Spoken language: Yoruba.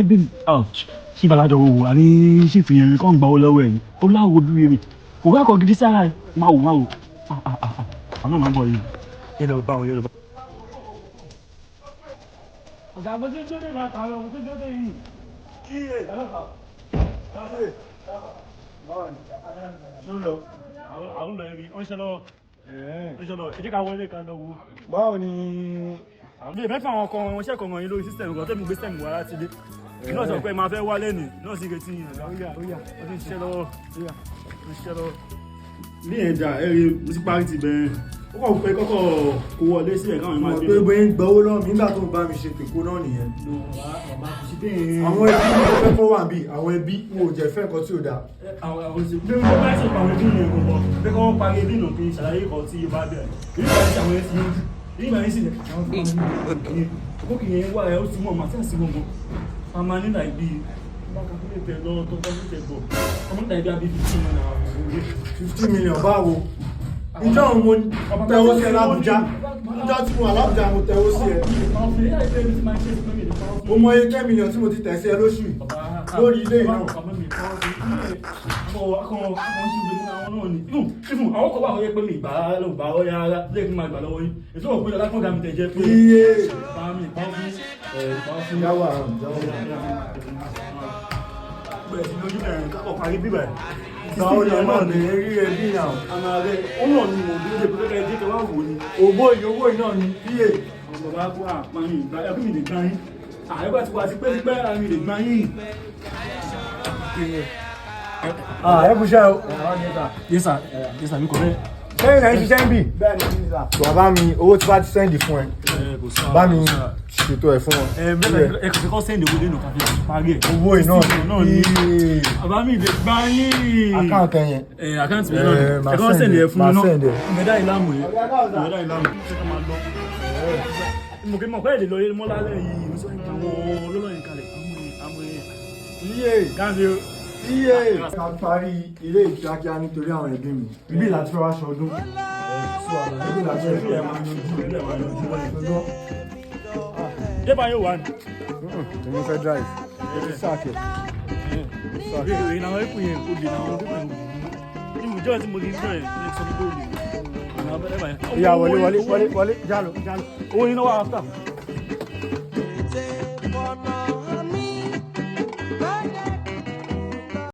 bí ṣí balajọ wò wà ní ṣìfìyàn kàn gbà ó lọ́wọ́ ẹ̀yìn ó láwo bí wèrè kò bá kọ gidi sára ẹ̀ máa wò àwọn náà máa ń bọ̀ yìí yé lọ bá wọn yé lọ bá. ọ̀gá mo ti dé máa kà lọ mo ti dé yìí kí ẹ̀ lọ́kà káfíń báwo ni ló ń lọ àwọn lọ ẹ̀rí ọ̀ṣẹ́ lọ ẹ̀jẹ̀ ká wọlé ká lọ wo. báwo ni. àwọn ilé mẹ́fà àwọn kan iṣẹ́ kan wọ̀nyí lórí sísẹ̀mù kan tẹ́mi gbé sẹ́mù wá láti dé náà sọ pé máa fẹ́ wálé nì náà sì retí yìí ó ti ń ṣiṣẹ́ lọ́wọ́ ní ẹ̀dà ẹ̀rí mo ti parí ti bẹ̀rẹ̀ ó kọ̀ pé kọ́kọ́ kó wọlé sílẹ̀ káwọn máa gbé. mo pé bóyá ń gbowó lọ́wọ́ mi nígbà tó ń bá mi ṣe tèkó náà nìyẹn. àwọn ẹbí mi tó fẹ́ kó wà bí àwọn ẹbí mo ò jẹ́ fẹ́ nǹkan tí ò dáa. àwọn òsì bí wọ́n bá ṣe pa àwọn ẹbí yẹn gbọ̀ngàn pé kí wọ́n parí ẹbí náà kí n ṣàlàyé kan tí yóò bá bẹ̀rẹ̀ nígbà tí àwọn ẹbí yẹn nígbà yẹn sì lẹ̀ àwọn kì í wá ẹ̀ ó ti mọ̀ màá tẹ̀sí gbogbo a máa nílà ibi lákàtúntẹ̀ lọ tó tọ́jú bọ̀ ọmọ nígbà ibi àbí 15 million báwo ìjọ òun mo tẹ̀wọ́ sí ẹ l'Ábùjá ìjọ tí mo wà l'Ábùjá mo tẹ̀wọ́ sí ẹ. mo mọ iye 10 million tí mo ti tẹ̀ sí ẹ lóṣù lórí ilé náà. àwọn kọ́ bá wọ́n yẹ pé mi ìgbà lọ́gbà ọ̀yà ara lẹ́ẹ̀kí máa gbà lọ́wọ́ yín ètò òpin lọ́lá fún gàmì tẹ̀jẹ́ pé iye fún jáwà bẹ̀rẹ̀ sí lójú bẹ̀rẹ̀ kápọ̀ parí bíbẹ̀ ìgbàwó lọ náà ní rí ẹbí náà. àmà rẹ̀ ó náà ni mo dúró pé kẹ́kẹ́ jẹ́ kẹwàá wò ni owó iná ni iye ọ̀gbọ̀n bá kó àpáyìn ìgbà ẹkú mi lè gbá yín àyẹ́bà ti wà ti pẹ́ àmì lè gbá yín. ẹ kú iṣẹ́ o. yẹ́sà mi kò fẹ́. sẹ́yìn náà ń ṣiṣẹ́ ń bì. bẹ́ẹ̀ ni sísà. bàbá mi owó tí bá ti sẹ́ndì fún ẹ bá mi ṣètò ẹ̀ fún wọn. ẹ kò fi kọ́ sẹ́ndì owó dénú káfíń parí ẹ̀. owó iná ni bàbá mi lè gbá yín. àkáǹtì ẹ̀yẹn. àkáǹtì mi náà ẹ kọ́ sẹ́ndì ẹ̀ fún mi náà ìmẹ̀dá ìlàmù yẹn mo kì í mọ̀ pé èdè lọ yé mọ́ lálẹ́ yìí mo sọ pé àwọn olólùyìn kalẹ̀ àwọn gáàsì iye ká parí ilé ìkíákíá nítorí àwọn ẹbí mi ibi láti fẹ́ wá ṣọdún. ibi láti fẹ́ ẹ̀ máa yanjú débà yóò wà ní. èmi fẹ́ drive sáàkì. ìrìn àwọn ẹ̀kú yẹn kò dé àwọn débà yẹn ní ìjọ tí mo ti gbọ́ ẹ̀ ní sọ pé ó lè. ìyá wọlé jálọ. owó yín náà wà áfítà.